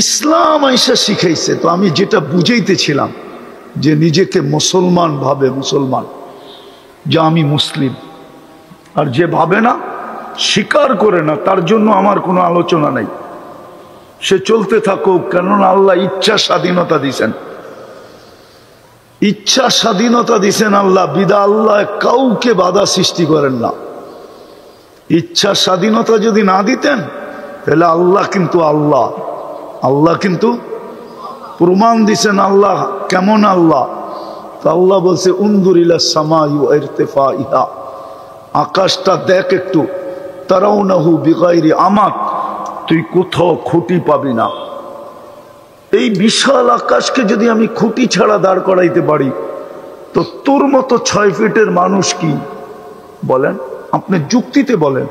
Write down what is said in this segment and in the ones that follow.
ইসলাম আইসা শিখাইছে। তো আমি যেটা বুঝাইতেছিলাম যে নিজেকে মুসলমান ভাবে, মুসলমান যে আমি মুসলিম, আর যে ভাবে না, স্বীকার করে না, তার জন্য আমার কোনো আলোচনা নাই। সে চলতে থাকুক, কেননা আল্লাহ ইচ্ছা স্বাধীনতা দিছেন, ইচ্ছা স্বাধীনতা দিছেন আল্লাহ। বিদা আল্লাহ কাউকে বাধা সৃষ্টি করেন না। ইচ্ছা স্বাধীনতা যদি না দিতেন তাহলে আল্লাহ কিন্তু আল্লাহ, আল্লাহ কিন্তু প্রমাণ দিছেন আল্লাহ কেমন আল্লাহ। তো আল্লাহ বলছে উনজুর ইলা সামাই ওয়া ইরতিফাইহা, আকাশটা দেখ একটু, তারাউনাহু বিগাইরি আমাত, তুই কোথাও খুঁটি পাবি না। এই বিশাল আকাশকে যদি আমি খুঁটি ছাড়া দাঁড় করাইতে পারি, তো তোর মতো 6 ফিটের মানুষ কি বলেন? আপনি যুক্তিতে বলেন,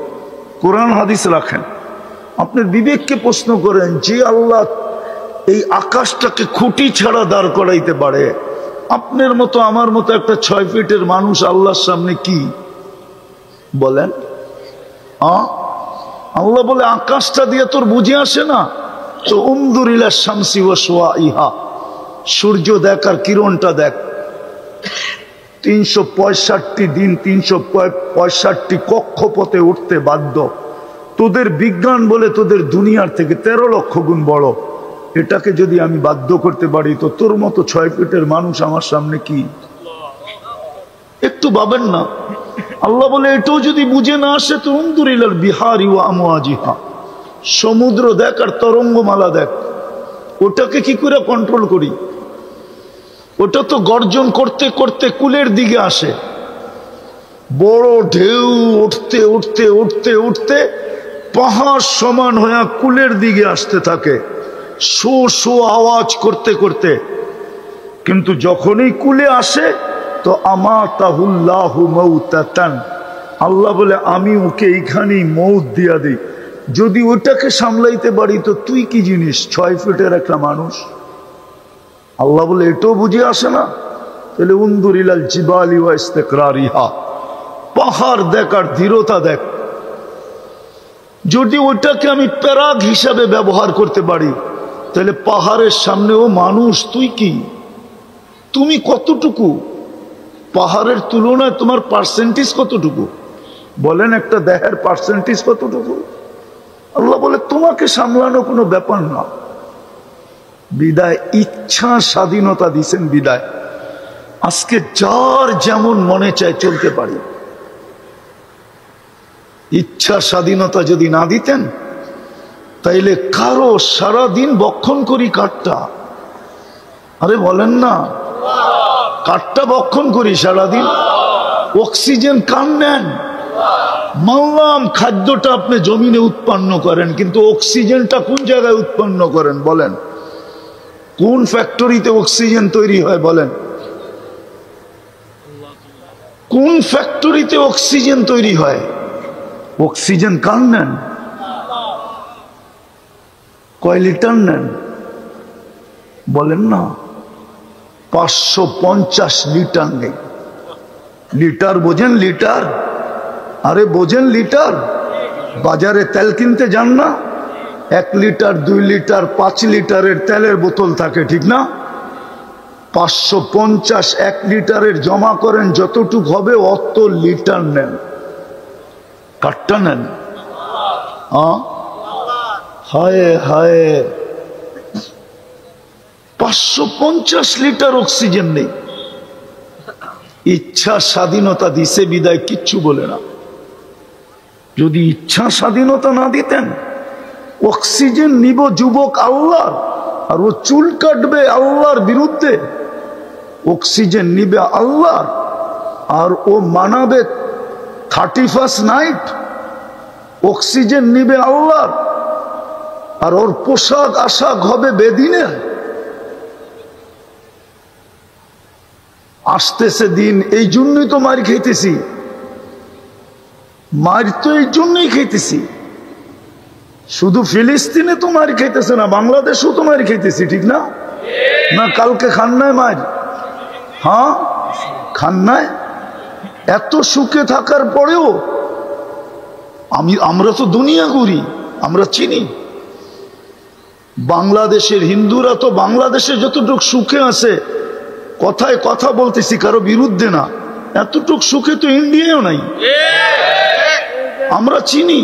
কোরআন হাদিস রাখেন, আপনার বিবেককে প্রশ্ন করেন, যে আল্লাহ এই আকাশটাকে খুঁটি ছাড়া দাঁড় করাইতে পারে, আপনার মতো আমার মতো একটা 6 ফিটের মানুষ আল্লাহর সামনে কি বলেন? আল্লাহ বলে আকাশটা দিয়ে তোর বুঝে আসে না? তো উনজুর ইলা শামসি ওয়া শুআইহা, সূর্য দেখ আর কিরণটা দেখ। 365 দিন 365 কক্ষপথে উঠতে বাধ্য। তোদের বিজ্ঞান বলে তোদের দুনিয়ার থেকে 13 লক্ষ গুণ বড়। এটাকে যদি আমি বাধ্য করতে পারি, তো তোর মতো 6 ফিটের মানুষ আমার সামনে কি? একটু ভাবেন না। আল্লাহ বলে এটাও যদি বুঝে না আসে, তো উনজুর ইলাল বিহারি ওয়া আমওয়াজিহা, সমুদ্র দেখ আর তরঙ্গমালা দেখ। ওটাকে কি করে কন্ট্রোল করি? ওটা তো গর্জন করতে করতে কুলের দিকে আসে, বড় ঢেউ উঠতে উঠতে উঠতে উঠতে পাহাড় সমান হয়ে কুলের দিকে আসতে থাকে, শো শো আওয়াজ করতে করতে। কিন্তু যখনই কুলে আসে, তো আমাতাহুল্লাহু মাউতাতান, আল্লাহ বলে আমি ওকে এইখানেই মৌত দিয়া দিই। যদি ওটাকে সামলাইতে পারি, তো তুই কি জিনিস, 6 ফিটের একটা মানুষ? আল্লাহ বলে এটাও বুঝে আসে না? তাহলে উনজুর ইলাল জিবালি ওয়া ইস্তিকরারিহা, পাহাড় দেখ আর দৃঢ়তা দেখ। যদি ওটাকে আমি প্যারাগ হিসাবে ব্যবহার করতে পারি, তাহলে পাহাড়ের সামনেও মানুষ, তুই কি, তুমি কতটুকু? পাহাড়ের তুলনায় তোমার পার্সেন্টেজ কতটুকু? বলেন একটা দেহের পার্সেন্টেজ কতটুকু? আল্লাহ বলে তোমাকে সামলানো কোনো ব্যাপার না। বিদায় ইচ্ছা স্বাধীনতা দিছেন, বিদায় আজকে যার যেমন মনে চায় চলতে পারি। ইচ্ছা স্বাধীনতা যদি না দিতেন, তাইলে কারো সারাদিন বক্ষণ করি কাঠটা। আরে বলেন না, কাঠটা বক্ষণ করি সারাদিন। অক্সিজেন কান নেন, মানলাম খাদ্যটা আপনি জমিনে উৎপন্ন করেন, কিন্তু অক্সিজেনটা কোন জায়গায় উৎপন্ন করেন বলেন? কোন ফ্যাক্টরিতে অক্সিজেন তৈরি হয় বলেন? কোন ফ্যাক্টরিতে অক্সিজেন তৈরি হয়? অক্সিজেন কান নেন? কয় লিটার নেন বলেন না? 550 লিটার নেই। লিটার বোঝেন? লিটার, আরে বোঝেন লিটার? বাজারে তেল কিনতে যান না, 1 লিটার 2 লিটার 5 লিটারের তেলের বোতল থাকে, ঠিক না? 550 1 লিটারের জমা করেন, যতটুক হবে অত লিটার নেন। কাঠটা নেন। হায় হায়, 550 লিটার অক্সিজেন নেই। ইচ্ছা স্বাধীনতা দিছে বিদায় কিচ্ছু বলে না। যদি ইচ্ছা স্বাধীনতা না দিতেন, অক্সিজেন নিব যুবক আল্লাহর, আর ও চুল কাটবে আল্লাহর বিরুদ্ধে। অক্সিজেন নিবে আল্লাহর, আর ও মানাবে 31st নাইট। অক্সিজেন নিবে আল্লাহর, আর ওর পোশাক আশাক হবে বেদিনের। আসতেছে দিন, এই জন্যই তো মার খাইতেছি। মার তো এই জন্যই খাইতেছি। শুধু ফিলিস্তিনে তো মার খাইতেছে না, বাংলাদেশেও তো মার খাইতেছি, ঠিক না? না কালকে খান নাই মার? হ্যাঁ খান নাই? এত সুখে থাকার পরেও আমরা তো দুনিয়া ঘুরি, আমরা চিনি বাংলাদেশের হিন্দুরা তো বাংলাদেশে যতটুকু সুখে আছে, কথায় কথা বলতেছি কারো বিরুদ্ধে না, এতটুকু সুখে তো ইন্ডিয়াও নাই। আমরা চিনি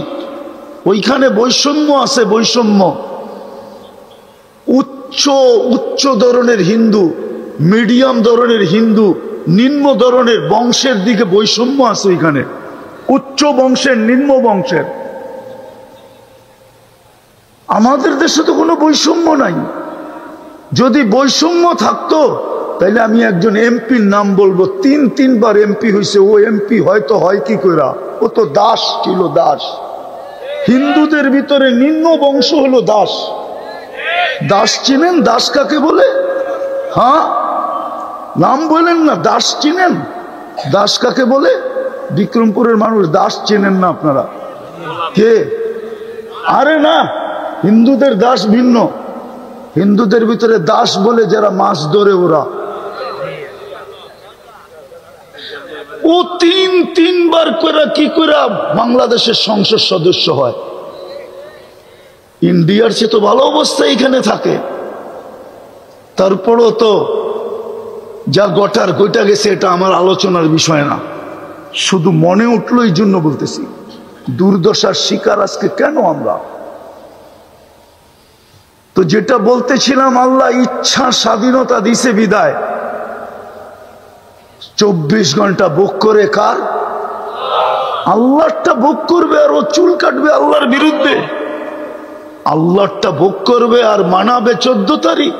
ওইখানে বৈষম্য আছে, বৈষম্য। উচ্চ উচ্চ ধরনের হিন্দু, মিডিয়াম ধরনের হিন্দু, নিম্ন ধরনের বংশের দিকে বৈষম্য আছে ওইখানে, উচ্চ বংশের নিম্ন বংশের। আমাদের দেশে তো কোনো বৈষম্য নাই। যদি বৈষম্য থাকতো তাহলে আমি একজন এমপির নাম বলবো, তিনবার এমপি হয়েছে, ও এমপি হয়তো হয় কি কইরা, ও তো দাস ছিল, দাস। হিন্দুদের ভিতরে নিম্ন বংশ হলো দাস। দাস চিনেন? দাস কাকে বলে? হ্যাঁ, নাম বলেন না, দাস চিনেন? দাস কাকে বলে? বিক্রমপুরের মানুষ দাস চেনেন না আপনারা? কে? আরে না, হিন্দুদের দাস ভিন্ন। হিন্দুদের ভিতরে দাস বলে যারা মাছ ধরে, ওরা। ও তিনবার করে কি করে বাংলাদেশের সংসদ সদস্য হয়? ইন্ডিয়ার চেয়ে তো ভালো অবস্থা এখানে থাকে। তারপরও তো যা গটার গইটা গেছে, এটা আমার আলোচনার বিষয় না, শুধু মনে উঠলো এই জন্য বলতেছি। দুর্দশার শিকার আজকে কেন আমরা? তো যেটা বলতেছিলাম, আল্লাহ ইচ্ছা স্বাধীনতা দিছে বিদায় 24 ঘন্টা ভোগ করে কার? আল্লাহটা ভোগ করবে আর ও চুল কাটবে আল্লাহর বিরুদ্ধে। আল্লাহটা ভোগ করবে আর মানাবে 14 তারিখ।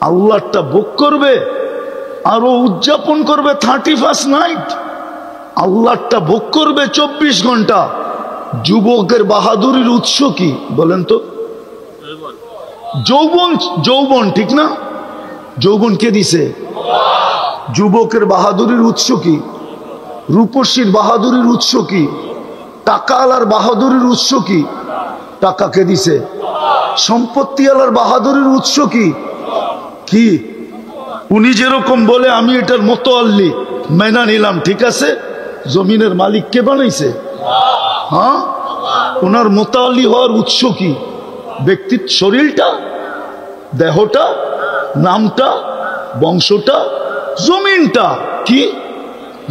আল্লাহটা ভোগ করবে আর ও উদযাপন করবে 31st নাইট। আল্লাহটা ভোগ করবে 24 ঘন্টা। যুবকের বাহাদুরির উৎস কি বলেন তো? যৌবন। যৌবন, ঠিক না? যৌবন কে দিছে? যুবকের বাহাদুরির উৎস কি? রূপসীর বাহাদুরির উৎস কি? টাকাওয়ালার বাহাদুরির উৎস কি? টাকা কে দিছে? সম্পত্তিওয়ালার বাহাদুরির উৎস কি? কি? উনি যেরকম বলে আমি এটার মোতাল্লি, মেনা নিলাম, ঠিক আছে। জমিনের মালিক কে বানাইছে? হ্যাঁ, ওনার মোতাল্লি হওয়ার উৎস কি? ব্যক্তির শরীরটা, দেহটা, নামটা, বংশটা, জমিনটা। কি?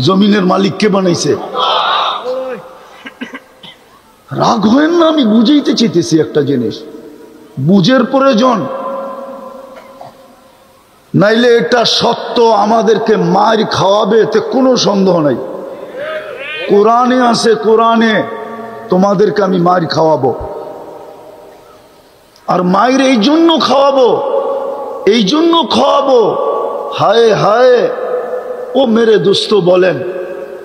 জমিনের মালিক কে বানাইছে? রাগ হয় না, আমি বুঝাইতে চাইতেছি একটা জিনিস, বুঝের প্রয়োজন। নাইলে এটা সত্য, আমাদেরকে মার খাওয়াবে, এতে কোনো সন্দেহ নাই। কোরআনে আছে, কোরআনে তোমাদেরকে আমি মার খাওয়াবো। আর মায়ের এই জন্য খাওয়াবো, এই জন্য খাওয়াবো। হায় হায়, ও মেরে দোস্ত বলেন,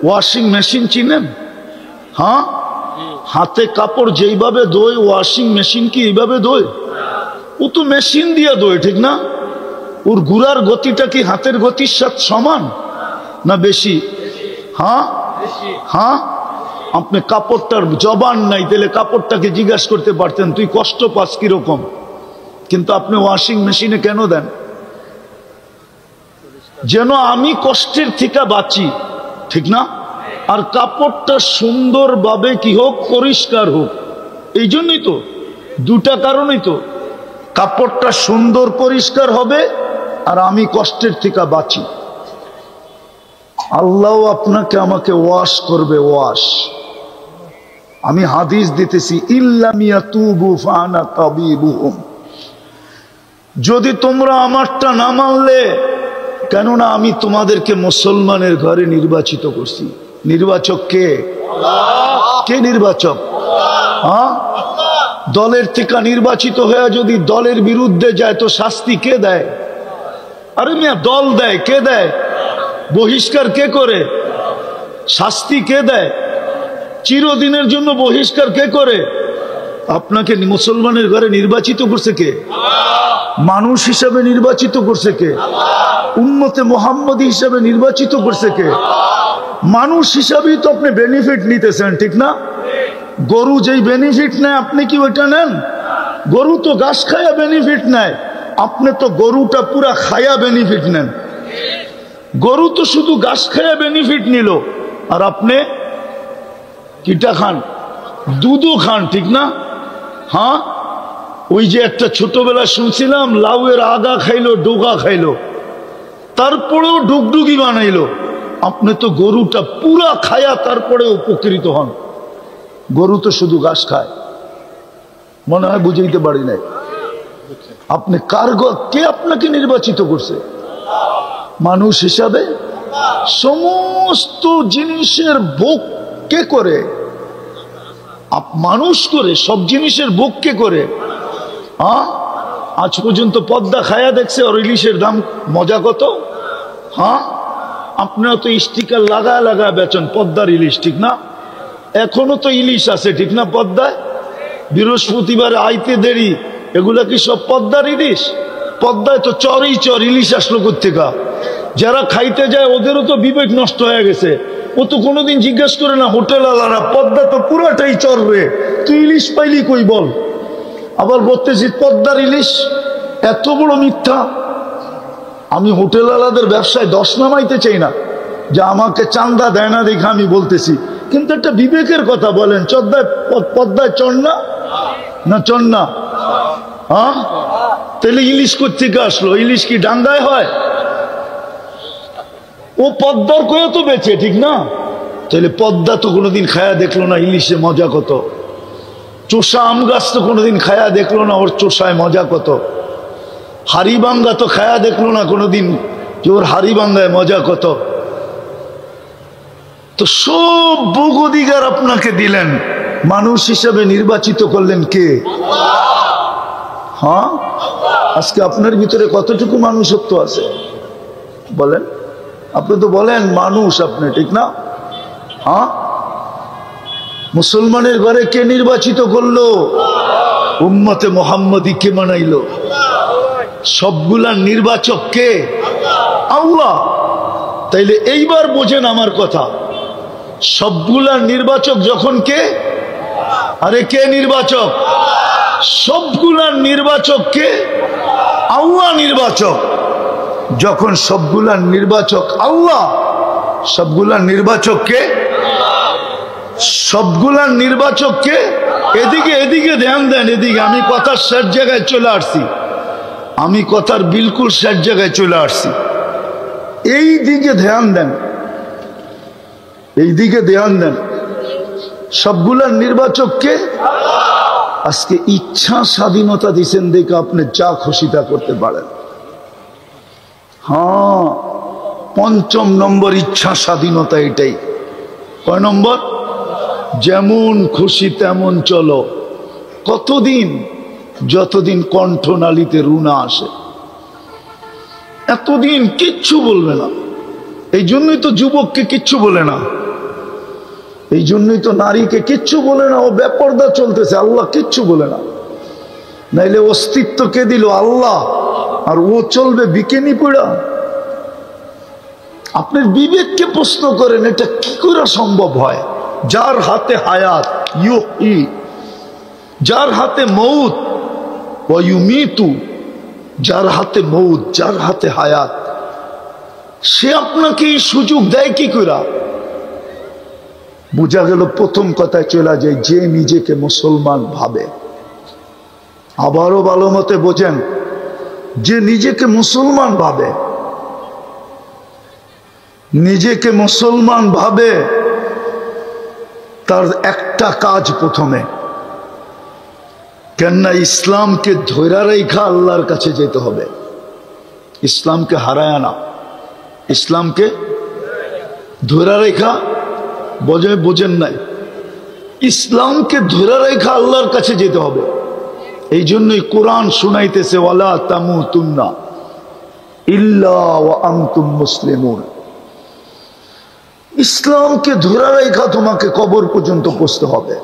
ওয়াশিং মেশিন চিনেন? হ্যাঁ, হাতে কাপড় যেইভাবে ধোয়, ওয়াশিং মেশিন কি এইভাবে ধোয়? ও তো মেশিন দিয়ে ধোয়, ঠিক না? ওর ঘুরার গতিটা কি হাতের গতির সাথে সমান না বেশি? হ্যাঁ হ্যাঁ, আপনি কাপড়টার জবান নাই, তাহলে কাপড়টাকে জিজ্ঞাসা করতে পারতেন তুই কষ্ট পাস কিরকম, কিন্তু আপনি ওয়াশিং মেশিনে কেন দেন? যেন আমি কষ্টের থেকে বাঁচি, ঠিক না? আর কাপড়টা সুন্দরভাবে কি হোক, পরিষ্কার হোক। এই জন্যই তো, দুটা কারণেই তো। কাপড়টা সুন্দর পরিষ্কার হবে আর আমি কষ্টের থেকে বাঁচি। আল্লাহ আপনাকে আমাকে ওয়াশ করবে, ওয়াশ। আমি হাদিস দিতেছি, ইল্লাম ইয়াতুবু ফানা তাবিবুহুম। যদি তোমরা আমারটা না মানলে, কেননা আমি তোমাদেরকে মুসলমানের ঘরে নির্বাচিত করছি। নির্বাচক কে? কে নির্বাচক? হ্যাঁ, দলের থেকে নির্বাচিত হয়ে যদি দলের বিরুদ্ধে যায় তো শাস্তি কে দেয়? আরে মিয়া, দল দেয়। কে দেয়? বহিষ্কার কে করে? শাস্তি কে দেয়? চিরদিনের জন্য বহিষ্কার কে করে? আপনাকে মুসলমানের ঘরে নির্বাচিত করছে কে? মানুষ হিসাবে নির্বাচিত করছে কে? উম্মতে মুহাম্মদী হিসাবে নির্বাচিত করছে কে? মানুষ হিসাবেই তো আপনি বেনিফিট নিতেছেন, ঠিক না? গরু যেই বেনিফিট নেয়, আপনি কি ওইটা নেন? গরু তো ঘাস খায়া বেনিফিট নেয়, আপনি তো গরুটা পুরা খায়া বেনিফিট নেন। গরু তো শুধু ঘাস খায়া বেনিফিট নিল, আর আপনি কিটা খান? দুধও খান, ঠিক না? হ্যাঁ, ওই যে একটা ছোটবেলা শুনছিলাম লাউয়ের আগা খাইলো ডোগা খাইলো, তারপরেও ডুগডুগি বানাইলো। আপনি তো গরুটা পুরা খায়া তারপরে উপকৃত হন। গরু তো শুধু ঘাস খায়, মনে হয় বুঝাইতে পারি নাই। আপনি কে আপনাকে নির্বাচিত করছে? মানুষ হিসাবে সমস্ত জিনিসের ভোগ কে করে? মানুষ করে। সব জিনিসের ভোগ কে করে? আজ পর্যন্ত পদ্মা খায়া দেখছে আর ইলিশের দাম মজা কত? আপনারা তো স্টিকার লাগা বেচন পদ্মার ইলিশ, ঠিক না? এখনো তো ইলিশ আছে, ঠিক না? পদ্মায় বৃহস্পতিবার আইতে দেরি, এগুলা কি সব পদ্মার ইলিশ? পদ্মায় তো চরই চর, ইলিশ আসলো কোত্থেকা? যারা খাইতে যায় ওদেরও তো বিবেক নষ্ট হয়ে গেছে। ও তো কোনোদিন জিজ্ঞেস করে না হোটেল আলারা, পদ্মা তো পুরাটাই চর রে, তুই ইলিশ পাইলি কই বল? আবার বলতেছি পদ্মার ইলিশ, এত বড় মিথ্যা। আমি হোটেল আলাদের ব্যবসায় দশ নামাইতে চাই না, যে আমাকে চান্দা দেয় না দেখে আমি বলতেছি, কিন্তু একটা বিবেকের কথা বলেন, পদ্মায় চর না চর না? তাহলে ইলিশ কোত্থেকে আসলো? ইলিশ কি ডাঙ্গায় হয়? ও পদ্মার কয়ে তো বেচে, ঠিক না? তাহলে পদ্মা তো কোনোদিন খায়া দেখলো না ইলিশে মজা কত। চোষা আম গাছ তো কোনোদিন খায়া দেখলো না ওর চোষায় মজা কত। হাড়িবাঙ্গা তো খায়া দেখলো না কোনোদিন যে ওর হাড়িবাঙ্গায় মজা কত। তো সব ভোগ অধিকার আপনাকে দিলেন, মানুষ হিসাবে নির্বাচিত করলেন কে? আজকে আপনার ভিতরে কতটুকু মানুষত্ব আছে বলেন? আপনি তো বলেন মানুষ আপনি, ঠিক না? মুসলমানের ঘরে কে নির্বাচিত করলো? উম্মতে মুহাম্মদী কে বানাইলো? সবগুলার নির্বাচক কে? আল্লাহ। তাইলে এইবার বোঝেন আমার কথা, সবগুলার নির্বাচক যখন কে? আরে কে নির্বাচক? সবগুলার নির্বাচক কে? আল্লাহ নির্বাচক। যখন সবগুলার নির্বাচক আল্লাহ, সবগুলার নির্বাচক কে? সবগুলার নির্বাচক কে? এদিকে ধ্যান দেন, এদিকে। আমি কথার শেষ জায়গায় চলে আসছি, আমি কথার বিলকুল শেষ জায়গায় চলে আসছি। এই দিকে ধ্যান দেন, এই দিকে ধ্যান দেন। সবগুলার নির্বাচক কে? আজকে ইচ্ছা স্বাধীনতা দিচ্ছেন দেখে আপনি যা খুশি তা করতে পারেন। পঞ্চম নম্বর ইচ্ছা স্বাধীনতা এটাই। কয় নম্বর? যেমন খুশি তেমন চলো। কতদিন? যতদিন কণ্ঠনালীতে রুনা আসে, এতদিন কিচ্ছু বলবে না। এই জন্যই তো যুবককে কিচ্ছু বলে না, এই জন্যই তো নারীকে কিচ্ছু বলে না। ও বেপরদা চলতেছে, আল্লাহ কিচ্ছু বলে না। নাইলে অস্তিত্ব কে দিল? আল্লাহ। আর ও চলবে বিকেনি পড়া? আপনার বিবেককে প্রশ্ন করেন, এটা কি করে সম্ভব হয়? যার হাতে হায়াত ইউহি, যার হাতে মউত ওয়া ইউমিতু, যার হাতে মউত, যার হাতে হায়াত, সে আপনাকে এই সুযোগ দেয় কি করে? বোঝা গেল প্রথম কথায় চলে যায়, যে নিজেকে মুসলমান ভাবে। আবারও ভালো মতে বোঝেন, যে নিজেকে মুসলমান ভাবে, নিজেকে মুসলমান ভাবে, তার একটা কাজ প্রথমে, কেননা ইসলামকে ধৈরা রেখা আল্লাহর কাছে যেতে হবে। ইসলামকে হারায় না, ইসলামকে ধৈরা রেখা। বোঝেন নাই? ইসলামকে ধৈরা রেখা আল্লাহর কাছে যেতে হবে। এই জন্যই কোরআন শুনাইতেছে, ওয়ালা তামুতুন্না ইল্লা ওয়া আনতুম মুসলিমুন। ইসলামকে ধরে রেখা তোমাকে কবর পর্যন্ত পৌঁছতে হবে।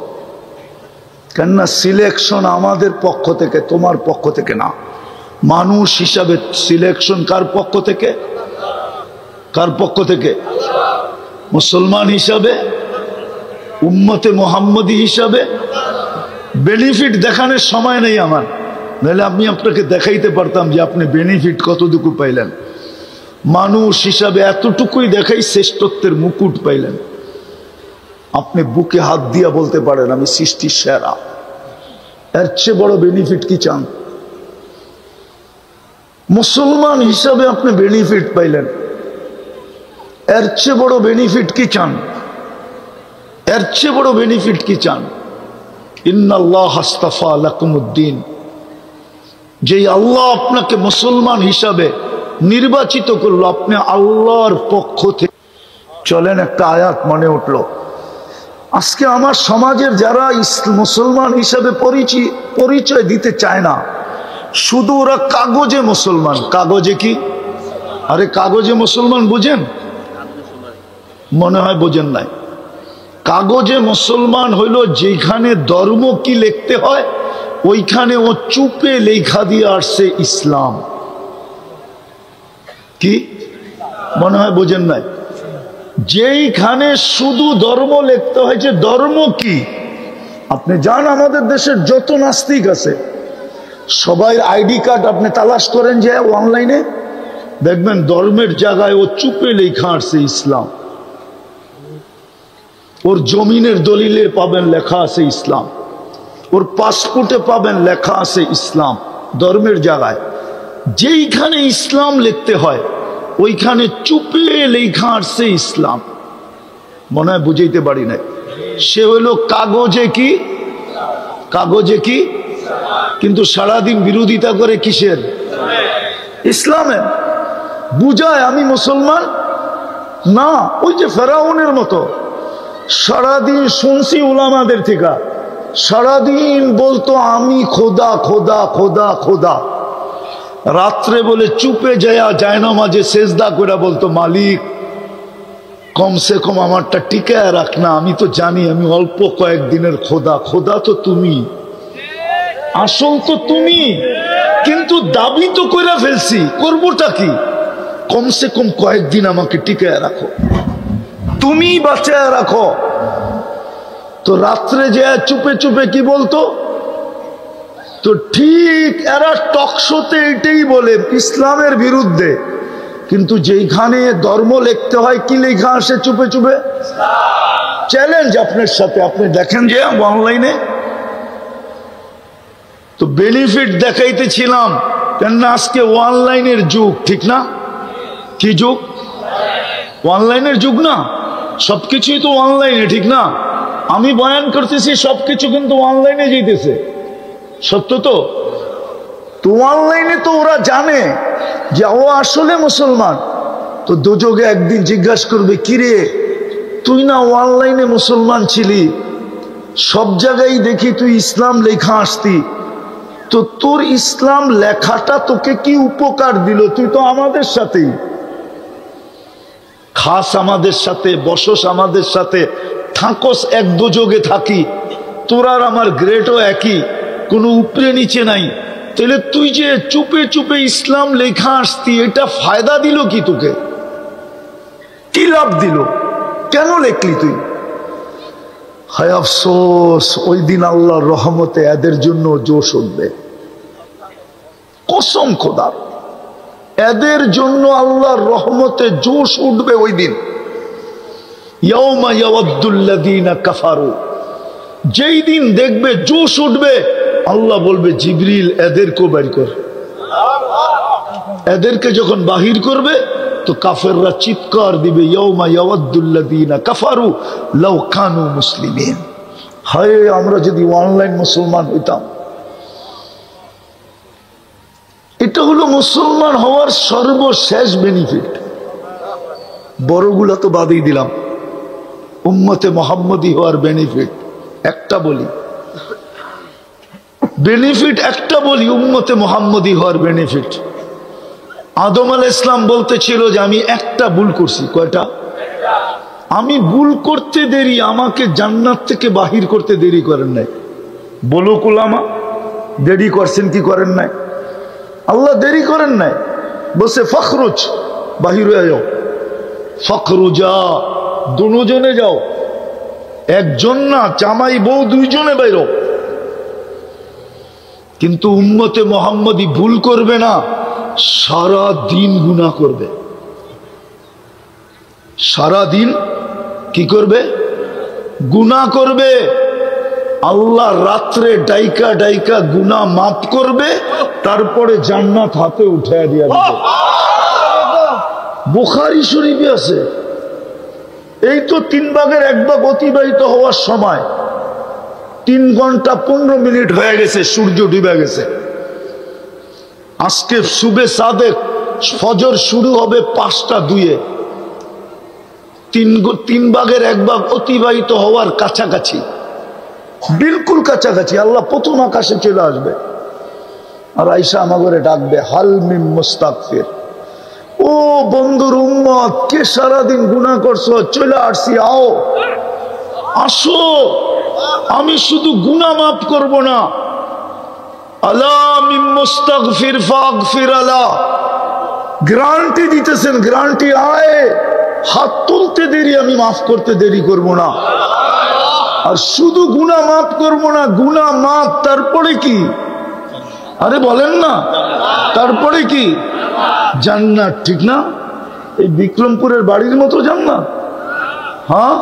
কেননা সিলেকশন আমাদের পক্ষ থেকে, তোমার পক্ষ থেকে না। মানুষ হিসাবে সিলেকশন কার পক্ষ থেকে? কার পক্ষ থেকে? মুসলমান হিসাবে, উম্মতে মুহাম্মদী হিসাবে। বেনিফিট দেখানোর সময় নেই আমার, নাহলে আমি আপনাকে দেখাইতে পারতাম যে আপনি বেনিফিট কতটুকু পাইলেন। মানুষ হিসাবে এতটুকুই দেখাই, শ্রেষ্ঠত্বের মুকুট পাইলেন। আপনি বুকে হাত দিয়া বলতে পারেন আমি সৃষ্টির সেরা। এর চেয়ে বড় বেনিফিট কি চান? মুসলমান হিসাবে আপনি বেনিফিট পাইলেন, এর চেয়ে বড় বেনিফিট কি চান? এর চেয়ে বড় বেনিফিট কি চান? ইন্নাল্লাহ আস্তাফা লাকুমুদ্দিন, যেই আল্লাহ আপনাকে মুসলমান হিসাবে নির্বাচিত করলো, আপনি আল্লাহর পক্ষ থেকে। চলেন একটা আয়াত মনে উঠলো। আজকে আমার সমাজের যারা মুসলমান হিসাবে পরিচয় দিতে চায় না, শুধু ওরা কাগজে মুসলমান। কাগজে কি? আরে কাগজে মুসলমান বুঝেন? মনে হয় বোঝেন নাই। কাগজে মুসলমান হইল যেখানে ধর্ম কি লিখতে হয় ওইখানে ও চুপে লেখা দিয়ে আসছে ইসলাম। কি মনে হয় বোঝেন নাই? যেইখানে শুধু ধর্ম লিখতে হয় যে ধর্ম কি। আপনি যান আমাদের দেশের যত নাস্তিক আছে সবাই আইডি কার্ড আপনি তালাশ করেন যে অনলাইনে, দেখবেন ধর্মের জায়গায় ও চুপে লেখা আসছে ইসলাম। ওর জমিনের দলিলে পাবেন লেখা আছে ইসলাম, ওর পাসপোর্টে পাবেন লেখা আছে ইসলাম। ধর্মের জায়গায় যেইখানে ইসলাম লিখতে হয় ওইখানে চুপে লেখা আসছে ইসলাম। মনে হয় বুঝাইতে পারি না। সে হইল কাগজে কি? কাগজে কি? কিন্তু সারাদিন বিরোধিতা করে কিসের? ইসলামের। বুঝায় আমি মুসলমান না। ওই যে ফেরাউনের মতো সারাদিন শুনছি উলামাদের থেকে, সারাদিন বলতো আমি খোদা খোদা খোদা খোদা। রাত্রে বলে চুপে যায় না মাঝে সেজদা করে বলতো মালিক কমসে কম আমারটা টিকায় রাখ না, আমি তো জানি আমি অল্প কয়েকদিনের খোদা। খোদা তো তুমি, আসল তো তুমি, কিন্তু দাবি তো করে ফেলছি, করবোটা কি? কমসে কম কয়েকদিন আমাকে টিকায় রাখো, তুমি বাঁচায় রাখো। তো রাত্রে যে চুপে চুপে কি বলতো? তো ঠিক এরা টকশোতে এটাই বলে ইসলামের বিরুদ্ধে, কিন্তু যেখানে ধর্ম লিখতে হয় কি লেখা আসে চুপে চুপে? চ্যালেঞ্জ আপনার সাথে, আপনি দেখেন যে অনলাইনে। তো বেনিফিট দেখাইতেছিলাম কেন আজকে অনলাইনের যুগ, ঠিক না? কি যুগ? অনলাইনের যুগ না? সবকিছুই তো অনলাইনে, ঠিক না? আমি বয়ান করতেছি সবকিছু কিন্তু অনলাইনে যেতেছে, সত্য তো? তো অনলাইনে তো ওরা জানে যে ও আসলে মুসলমান। তো দুযোগে একদিন জিজ্ঞাসা করবে, কিরে তুই না অনলাইনে মুসলমান ছিলি, সব জায়গায় দেখি তুই ইসলাম লেখা আসতি, তো তোর ইসলাম লেখাটা তোকে কি উপকার দিল? তুই তো আমাদের সাথেই খাস, আমাদের সাথে বসস, আমাদের সাথে থাকস, এক দুযোগে থাকি, তোর আর আমার গ্রেডও একই, কোনো উপরে নিচে নাই। তাহলে তুই যে চুপে চুপে ইসলাম লেখা আসতি, এটা ফায়দা দিল কি তোকে? কি লাভ দিল? কেন লেখলি তুই? হায় আফসোস, ওই দিন আল্লাহর রহমতে এদের জন্য জোশ উঠবে, কসম খোদার, এদের জন্য আল্লাহর রহমতে জোশ উঠবে ওই দিন। ইয়াউমা ইয়াওয়াদ্দুল্লাযীনা কাফারু, যেই দিন দেখবে জোশ উঠবে, আল্লাহ বলবে জিবরিল এদেরকে বের কর। এদেরকে যখন বাহির করবে তো কাফেররা চিৎকার দিবে, ইয়াউমা ইয়াওয়াদ্দুল্লাযীনা কাফারু লাউ কানু মুসলিমিন। হায় আমরা যদি অনলাইন মুসলমান হইতাম। এটা হলো মুসলমান হওয়ার সর্বশেষ বেনিফিট। বড়গুলা তো বাদই দিলাম, উম্মতে মুহাম্মদী হওয়ার বেনিফিট একটা বলি, বেনিফিট একটা বলি, উম্মতে মুহাম্মদী হওয়ার বেনিফিট। আদম আলাইহিস সালাম বলতেছিল যে আমি একটা ভুল করছি। কয়টা? আমি ভুল করতে দেরি, আমাকে জান্নাত থেকে বাহির করতে দেরি করেন নাই। বলো কুলামা, দেরি করছেন কি করেন নাই? আল্লাহ দেরি করেন নাই, বলছে ফখরুজ, বাহির হয়ে যাও। ফখরুজা, দুজনে যাও, একজন না, জামাই বউ দুইজনে বাইরো। কিন্তু উম্মতে মুহাম্মদী ভুল করবে না, সারা দিন গুনাহ করবে। সারা দিন কি করবে? গুনাহ করবে। আল্লাহ রাত্রে ডাইকা ডাইকা গুনাহ মাফ করবে, তারপরে জান্নাত হাতে উঠায় দিয়া দিবে। বুখারী শরীফে আছে। এই তো 3 ভাগের 1 ভাগ অতিবাহিত হওয়ার সময় 3 ঘন্টা 15 মিনিট হয়ে গেছে, সূর্য ডুবে গেছে। আজকে সুবে সাদেক ফজর শুরু হবে 5টা 2-এ। 3 ভাগের 1 ভাগ অতিবাহিত হওয়ার কাছাকাছি, বিলকুল কাছাকাছি। আল্লাহ প্রথম আকাশে চলে আসবে আর আয়েশা আমাকে ডাকবে, হাল মিন মুস্তাগফির। ও বন্ধুর উম্মত, কে সারাদিন গুনাহ করছো, চলে আসছি, আও আসো, আমি শুধু গুনাহ মাফ করব না, আলা মিন মুস্তাগফির ফাগফির আলা, গ্যারান্টি দিতেছেন, গ্যারান্টি। আয়, হাত তুলতে দেরি, আমি মাফ করতে দেরি করব না। আর শুধু গুনাহ মাফ করব না, গুনাহ মাফ, তারপরে কি? আরে বলেন না, তারপরে কি? জান্নাত, ঠিক না? এই বিক্রমপুরের বাড়ির মতো জান্নাত। হ্যাঁ,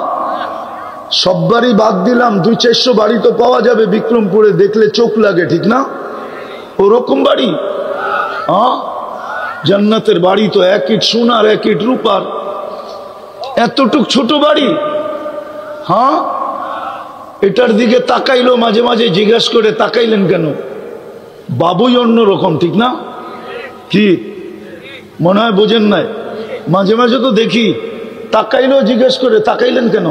সব বাড়ি বাদ দিলাম, 200-400 বাড়ি তো পাওয়া যাবে বিক্রমপুরে, দেখলে চোখ লাগে, ঠিক না? ওরকম বাড়ি। হ্যাঁ, জান্নাতের বাড়ি তো 1 ইট সোনার 1 ইট রূপার, এতটুক ছোট বাড়ি। হ্যাঁ, এটার দিকে তাকাইলো, মাঝে মাঝে জিজ্ঞাসা করে, তাকাইলেন কেন? বাবুই অন্যরকম, ঠিক না? কি মনে হয় বোঝেন নাই? মাঝে মাঝে তো দেখি, তাকাইলো, জিজ্ঞেস করে, তাকাইলেন কেন?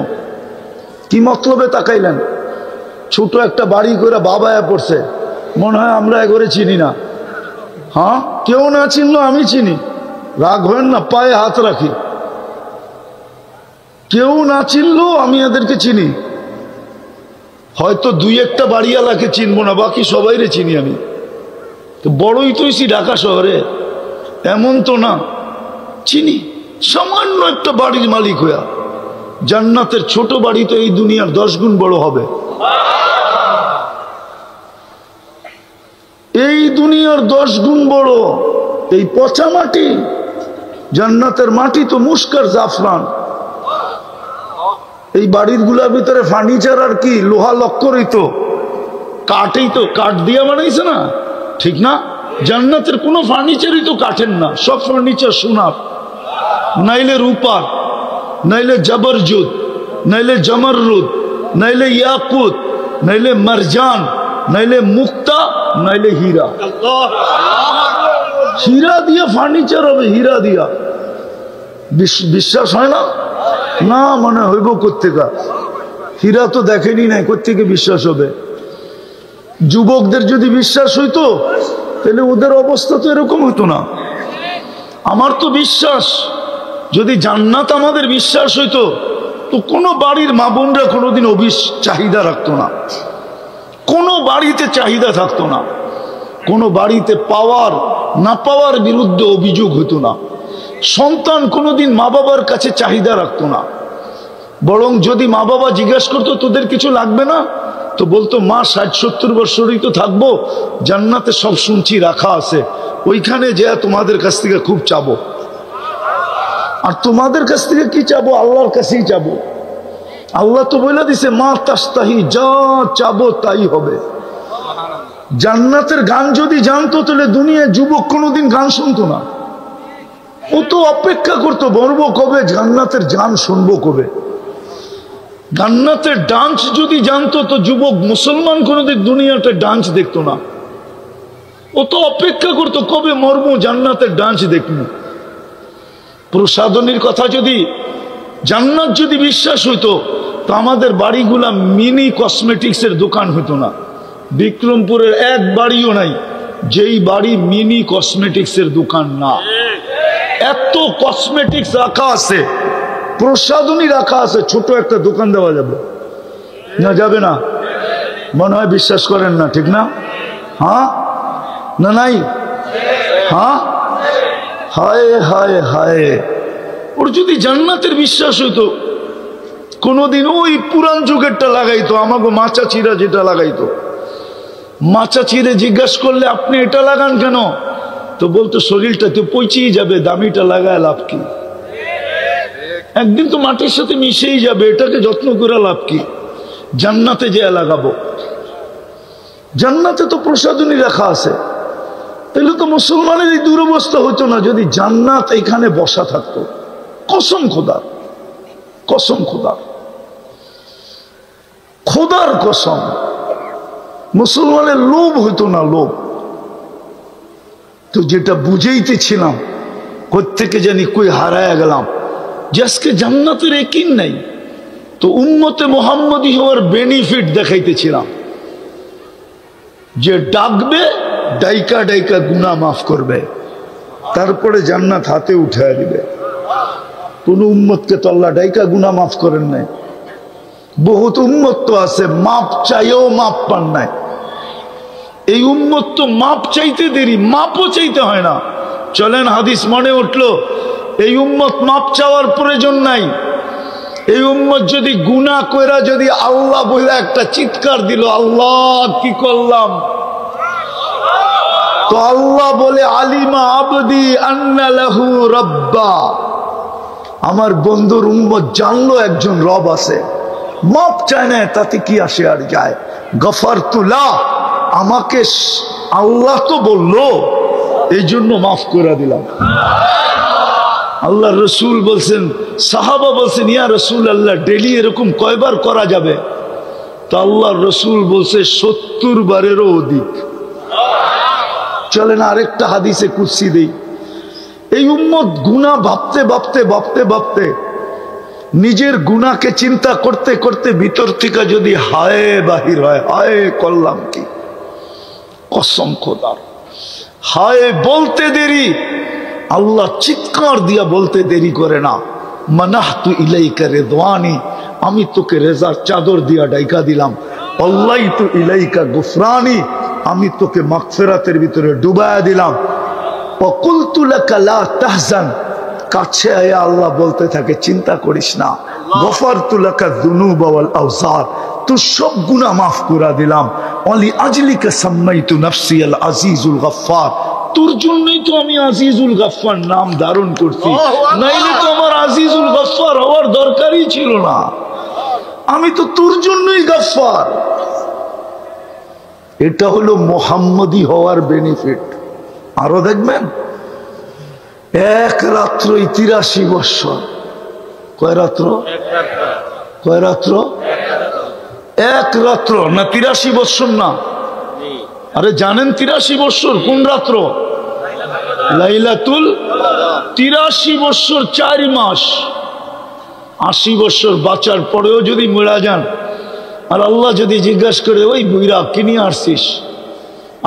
কি মতলবে তাকাইলেন? ছোট একটা বাড়ি করে বাবায়া পড়ছে, মনে হয় আমরা এগোরে চিনি না। হ্যাঁ, কেউ না চিনলো আমি চিনি, রাখবেন না, পায়ে হাত রাখি। কেউ না চিনলো আমি এদেরকে চিনি। হয়তো 2-1টা বাড়িওয়ালাকে চিনবো না, বাকি সবাইরে চিনি আমি। তো বড়ই তো হইছি ঢাকা শহরে, এমন তো না, চিনি। সামান্য একটা বাড়ির মালিক হইয়া। জান্নাতের ছোট বাড়ি তো এই দুনিয়ার 10 গুণ বড় হবে। এই দুনিয়ার 10 গুণ বড়। এই পচা মাটি, জান্নাতের মাটি তো মুস্কার জাফরান। এই বাড়ির গুলার ভিতরে ফার্নিচার আর কি, লোহা লক্করই তো, কাঠই তো, কাঠ দিয়া বানাইছে না, ঠিক না? জান্নাতের কোনো ফার্নিচারই তো কাঠের না, সব ফার্নিচার সোনার, নাইলে রূপার, নাইলে জবরজুদ, নাইলে জমররুদ, নাইলে ইয়াকুত, নাইলে মারজান, নাইলে মুক্তা, নাইলে হীরা। হীরা দিয়া ফার্নিচার হবে, হীরা দিয়া। বিশ্বাস হয় না? না, মানে হইব কোত্থেকা? হীরা তো দেখেনি নাই, কোত্থেকে বিশ্বাস হবে? যুবকদের যদি বিশ্বাস হইতো তাহলে ওদের অবস্থা তো এরকম হতো না। আমার তো বিশ্বাস, যদি জান্নাত আমাদের বিশ্বাস হইতো তো কোনো বাড়ির মা বোনরা কোনোদিন চাহিদা রাখতো না, কোনো বাড়িতে চাহিদা থাকতো না, কোনো বাড়িতে পাওয়ার না পাওয়ার বিরুদ্ধে অভিযোগ হতো না, সন্তান কোনোদিন মা বাবার কাছে চাহিদা রাখতো না। বরং যদি মা বাবা জিজ্ঞাসা করতো তোদের কিছু লাগবে না, তো বলতো মা 60-70 বছরই তো থাকবো, জান্নাতে সব শুনছি রাখা আছে, ওইখানে যে তোমাদের কাছ থেকে খুব চাবো। আর তোমাদের কাছ থেকে কি চাবো? আল্লাহর কাছেই চাবো। আল্লাহ তো বলে দিছে, মা তাস্তাহি, যা চাবো তাই হবে। জান্নাতের গান যদি জানতো তাহলে দুনিয়ায় যুবক কোনোদিন গান শুনতো না। ও তো অপেক্ষা করতো, মরবো কবে, জান্নাতের গান শুনবো কবে। জান্নাতের ডান্স যদি জানতো তো যুবক মুসলমান কোনোদিন দুনিয়াতে ডান্স দেখতো না। ও তো অপেক্ষা করতো কবে মরবো, জান্নাতের ডান্স দেখবো। প্রসাদনীর কথা যদি, জান্নাত যদি বিশ্বাস হইতো তো আমাদের বাড়িগুলা মিনি কসমেটিক্সের দোকান হইতো না। বিক্রমপুরের এক বাড়িও নাই যেই বাড়ি মিনি কসমেটিক্সের দোকান না। এত কসমেটিক্স রাখা আছে, প্রসাদনী রাখা আছে, ছোট একটা দোকান দেওয়া যাবে না? যাবে না? মনে হয় বিশ্বাস করেন না, ঠিক না? হ্যাঁ না নাই? হ্যাঁ, হায় হায় হায়। ওর যদি জান্নাতের বিশ্বাস হইতো কোনোদিন ওই পুরান যুগেরটা লাগাইতো। আমাকে মাচা চিরা যেটা লাগাইতো, মাচা চিরে জিজ্ঞাসা করলে আপনি এটা লাগান কেন, তো বলতো শরীরটা তো পচিয়ে যাবে, দামিটা লাগায় লাভ কি? একদিন তো মাটির সাথে মিশেই যাবে, এটাকে যত্ন করে লাভ কি? জান্নাতে যে লাগাবো। জান্নাতে তো প্রসাধনী রাখা আছে, তাহলে তো মুসলমানের এই দুরবস্থা হতো না যদি জান্নাত এখানে বসা থাকতো। কসম খোদার, কসম খোদার, খোদার কসম, মুসলমানের লোভ হইতো না, লোভ। তো যেটা বুঝেইতেছিলাম কোত্থেকে জানি কই হারায় গেলাম, যে আজকে জান্নাতের একিন নাই, তো উম্মতে মুহাম্মদী হওয়ার বেনিফিট দেখাইতেছিলাম, যে ডাকবে ডাইকা ডাইকা গুনাহ মাফ করবে, তারপরে জান্নাত হাতে উঠায় দিবে। কোন উম্মতকে তো আল্লাহ ডাইকা গুনাহ মাফ করেন নাই। বহুত উম্মত তো আছে মাপ চাইও মাপ পান নাই। এই উম্মত তো মাপ চাইতে দেরি, মাপও চাইতে হয় না। চলেন হাদিস মনে উঠলো, এই উম্মত মাপ চাওয়ার প্রয়োজন নাই। এই উম্মত যদি গুনাহ কইরা যদি আল্লাহ বলে একটা চিৎকার দিল, আল্লাহ কি করলাম, তো আল্লাহ বলে আলিমা আবদি আন্না লাহু রাব্বা, আমার বন্ধুর উম্মত জানলো একজন রব আছে। মাপ চায় না, তাতে কি আসে আর যায়। গফারতু লাহ, আমাকে আল্লাহ তো বললো, এই জন্য মাফ করে দিলাম। আল্লাহ রসুল বলছেন, সাহাবা বলছেন, ইয়া রসুল আল্লাহ ডেলি এরকম কয়বার করা যাবে? তো আল্লাহ রসুল বলছে 70 বারেরও অধিক। চলেন আরেকটা হাদিসে কুদসি দেই। এই উম্মত গুনাহ ভাবতে ভাবতে ভাবতে ভাবতে নিজের গুনাহকে চিন্তা করতে করতে ভিতর থেকে যদি হায় বাহির হয়, হায় করলাম কি, কসম খোদার, হায় বলতে দেরি, আল্লাহ চিৎকার দিয়া বলতে দেরি করে না, মানাহতু ইলাইকা রিদওয়ানি, আমি তোকে রেজার চাদর দিয়া ডাইকা দিলাম, আল্লাইতু ইলাইকা গুফরানি, আমি তোকে মাগফিরাতের ভিতরে ডুবায়া দিলাম, ওয়া কুলতু লাকা লা তাহজান, কাছে আয়া আল্লাহ বলতে থাকে চিন্তা করিস না, গফারতু লাকা যুনুবা ওয়াল আওসার, তোর সব গুনাহ মাফ করে দিলাম, ওয়ালি আজলিকা সাম্মাইতু নাফসি আল আজিজুল গফফার, তোর জন্যই তো আমি আজিজুল গফফার নাম ধারণ করছি, নাইলে তো আমার আজিজুল গফফার হওয়ার দরকারই ছিল না, আমি তো তোর জন্যই গফফার। এটা হলো মুহাম্মদী হওয়ার বেনিফিট। আরো দেখবেন, এক রাত্রই 83 বৎসর। কয় রাত্র? কয় রাত্র? এক রাত্র না 83 বৎসর না। আরে জানেন 83 বৎসর কোন রাত্র? লাইলাতুল 83 বৎসর 4 মাস। 80 বৎসর বাঁচার পরেও যদি মরা যান, আর আল্লাহ যদি জিজ্ঞাসা করে ওই বুইরা কি নিয়ে আসছিস,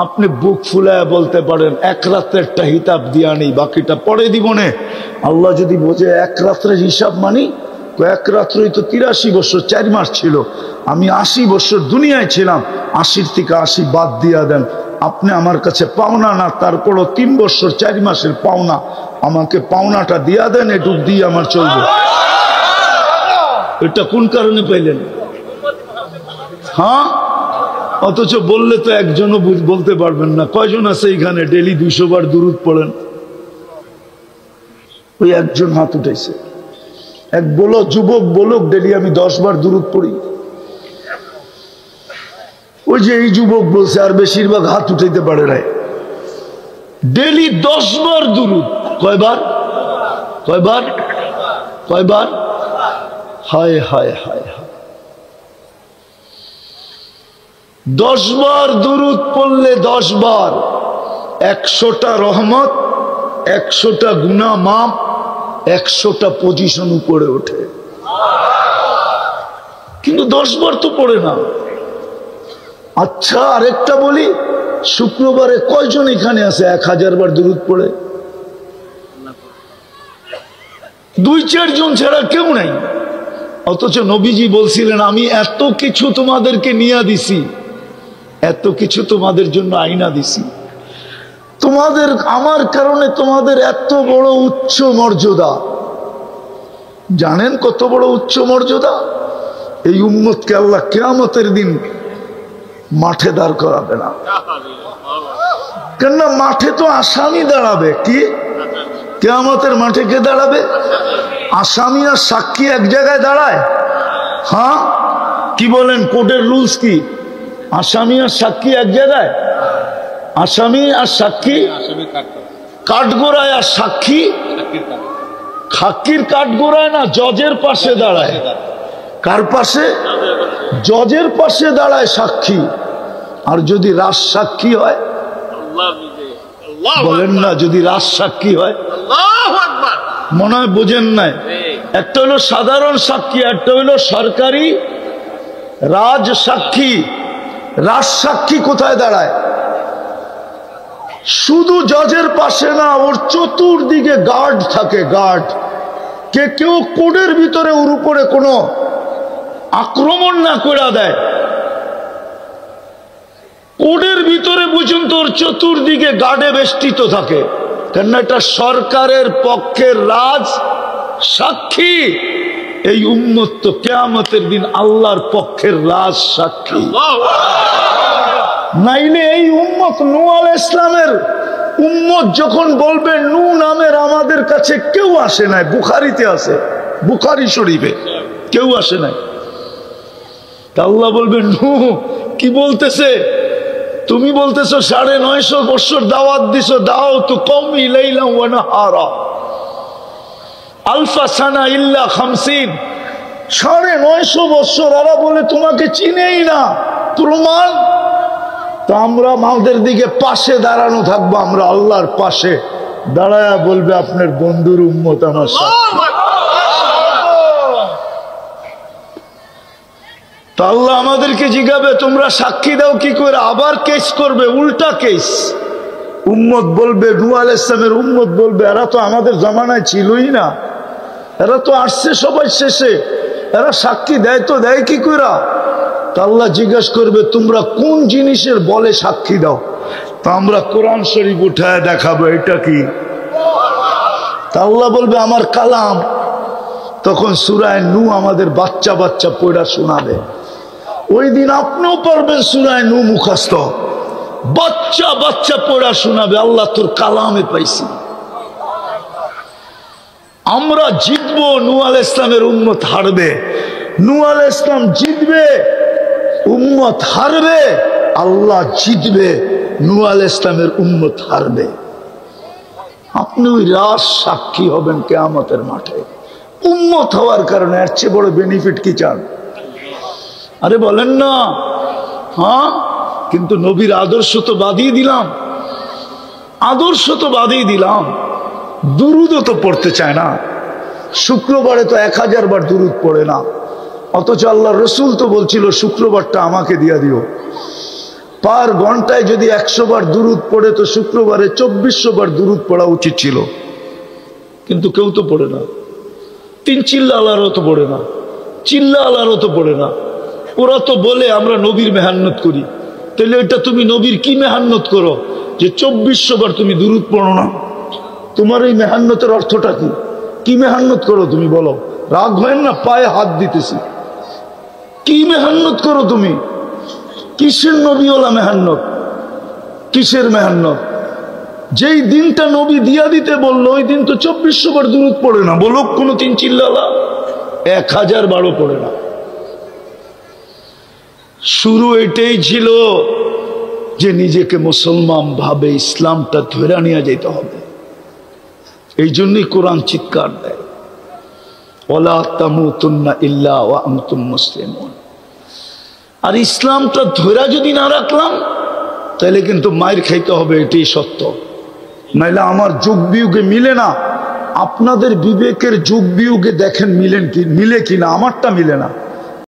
আপনি বুক ফুলায় বলতে পারেন এক রাত্রেরটা হিসাব দিয়া নেই, বাকিটা পরে দিব নে। আল্লাহ যদি বোঝে এক রাত্রের হিসাব মানি, এক রাত্রই তো 83 বছর 4 মাস ছিল, আমি 80 বছর দুনিয়ায় ছিলাম, 80 থেকে 80 বাদ দিয়া দেন, আপনি আমার কাছে পাওনা না, তারপরও 3 বছর 4 মাসের পাওনা, আমাকে পাওনাটা দিয়া দেন, এটুক দিয়ে আমার চলবে। এটা কোন কারণে পাইলেন? হ্যাঁ, অথচ বললে তো একজনও বলতে পারবেন না। কয়জন আছে এখানে ডেলি 200 বার দুরূদ পড়েন? ওই একজন হাত উঠাইছে। এক বলো যুবক বলুক ডেলি আমি 10 বার দুরূদ পড়ি। ওই যে এই যুবক বলছে, আর বেশিরভাগ হাত উঠাইতে পারে নাই। ডেলি 10 বার দুরূদ। কয়বার? কয়বার? কয়বার? হায় হায় হায় হায়। 10 বার দুরূদ পড়লে 10 বার 100টা রহমত, 100টা গুনাহ মাফ, 100টা পজিশন উপরে ওঠে। কিন্তু 10 বার তো পড়ে না। আচ্ছা আরেকটা বলি, শুক্রবারে কয়জন এখানে আছে 1000 বার দুরূদ পড়ে? 2-4 জন ছাড়া কেউ নাই। অথচ নবীজি বলছিলেন আমি এত কিছু তোমাদেরকে নিয়ে দিছি, এত কিছু তোমাদের জন্য আইনা দিছি, তোমাদের আমার কারণে তোমাদের এত বড় উচ্চ মর্যাদা। জানেন কত বড় উচ্চ মর্যাদা? এই উম্মতকে আল্লাহ কিয়ামতের দিন মাঠে দাঁড় করাবে না। কেননা মাঠে তো আসামি দাঁড়াবে। কি কিয়ামতের মাঠে কে দাঁড়াবে? আসামি আর সাক্ষী এক জায়গায় দাঁড়ায়? হ্যাঁ, কি বলেন? কোর্টের রুলস কি? আসামি আর সাক্ষী এক জায়গায়? আসামি আর সাক্ষী কাঠগোড়ায়, আর সাক্ষী খাকির কাঠগোড়ায় না, জজের পাশে দাঁড়ায়। কার পাশে? জজের পাশে দাঁড়ায় সাক্ষী। আর যদি রাজ সাক্ষী হয়, বলেন না, যদি রাজ সাক্ষী হয়, মনে হয় বোঝেন নাই। একটা হলো সাধারণ সাক্ষী, একটা হলো সরকারি রাজ সাক্ষী। রাজ সাক্ষী কোথায় দাঁড়ায়? শুধু জজের পাশে না, ওর চতুর্দিকে গার্ড থাকে, গার্ড। কেউ কোর্টের ভিতরে ওর উপরে কোনো আক্রমণ না করে দেয়, কোর্টের ভিতরে পর্যন্ত ওর চতুর্দিকে গার্ডে বেষ্টিত থাকে। কেন? এটা সরকারের পক্ষের রাজ সাক্ষী। এই উম্মত তো কিয়ামতের দিন আল্লাহর পক্ষের রাজ সাক্ষী। নাইলে এই উম্মত নূহ আলাইহিস সালামের উম্মত যখন বলবে নূহ নামের আমাদের কাছে কেউ আসে নাই, বুখারীতে আছে, বুখারী শরীফে কেউ আসে নাই। আল্লাহ বলবে নূহ কি বলতেছে? তুমি বলতেছো 950 বছর দাওয়াত দিছো, দাও তো কওমি লাইলা ওয়া নাহারা আলফা সানা ইল্লা 50। 950 বছর এরা বলে তোমাকে চিনেই না। প্রমাণ? তো আমরা আমাদের দিকে পাশে দাঁড়ানো থাকবো, আমরা আল্লাহর পাশে দাঁড়ায়া বলবে আপনার বন্ধুর উম্মত আমার সাথে। তো আল্লাহ আমাদেরকে জিজ্ঞাবে তোমরা সাক্ষী দাও কি করে? আবার কেস করবে, উল্টা কেস। উম্মত বলবে, নূহ আলাইহিস সালামের উম্মত বলবে এরা তো আমাদের জামানায় ছিলই না, এরা তো আসছে সবাই শেষে, এরা সাক্ষী দেয় তো দেয় কি করে? তা আল্লাহ জিজ্ঞাসা করবে তোমরা কোন জিনিসের বলে সাক্ষী দাও? তা আমরা কোরআন শরীফ উঠায় দেখাবো এটা কি। তা আল্লাহ বলবে আমার কালাম। তখন সূরা নূহ আমাদের বাচ্চা বাচ্চা পড়া শোনাবে। ওই দিন আপনিও পারবেন সূরা নূহ মুখস্থ, বাচ্চা বাচ্চা পড়া শোনাবে। আল্লাহ তোর কালামে পাইছি। আমরা জিতবো, নূহ আলাইহিস সালামের উম্মত হারবে। নূহ আলাইহিস সালাম জিতবে, উম্মত হারবে। আল্লাহ জিতবে, নূহ আলাইহিস সালামের উম্মত হারবে। আপনি ওই রাজ সাক্ষী হবেন কিয়ামতের মাঠে উম্মত হওয়ার কারণে। এর চেয়ে বড় বেনিফিট কি চান? আরে বলেন না। হ্যাঁ, কিন্তু নবীর আদর্শ তো বাদিয়ে দিলাম, আদর্শ তো বাদিয়ে দিলাম। দুরুদও তো পড়তে চায় না। শুক্রবারে তো 1000 বার দুরুদ পড়ে না, অথচ আল্লাহ রসুল তো বলছিল শুক্রবারটা আমাকে দিয়া দিও। পার ঘন্টায় যদি 100 বার দুরুদ পড়ে তো শুক্রবারে 2400 বার দুরুদ পড়া উচিত ছিল, কিন্তু কেউ তো পড়ে না। 3 চিল্লা আল্লাহরও তো পড়ে না, চিল্লা আল্লাহরও তো পড়ে না। ওরা তো বলে আমরা নবীর মেহান্নত করি। তাহলে এটা তুমি নবীর কি মেহান্নত করো যে 2400 বার তুমি দুরুদ পড়ো না? তোমার এই মেহান্নতের অর্থটা কি? কি মেহান্নত করো তুমি বলো? রাগ হয় না? পায়ে হাত দিতেছি। কি মেহান্নত করো তুমি? কিসের নবীওয়ালা মেহান্নত? কিসের মেহান্নত? যেই দিনটা নবী দিয়া দিতে বললো ওই দিন তো 2400 বার দুরুদ পড়ে না। বলো কোনো 3 চিল্লালা 1000 বারও পড়ে না। শুরু এটাই ছিল যে নিজেকে মুসলমান ভাবে ইসলামটা ধরে নিয়ে যেতে হবে। এই জন্যই কোরআন চিৎকার দেয়, ওয়ালা তামুতুন্না ইল্লা ওয়া আনতুম মুসলিমুন। আর ইসলামটা ধরে যদি না রাখলাম তাহলে কিন্তু মায়ের খাইতে হবে, এটাই সত্য। নাইলে আমার যুগ বিয়োগে মিলে না। আপনাদের বিবেকের যুগ বিয়োগে দেখেন মিলে কিনা, আমারটা মিলে না।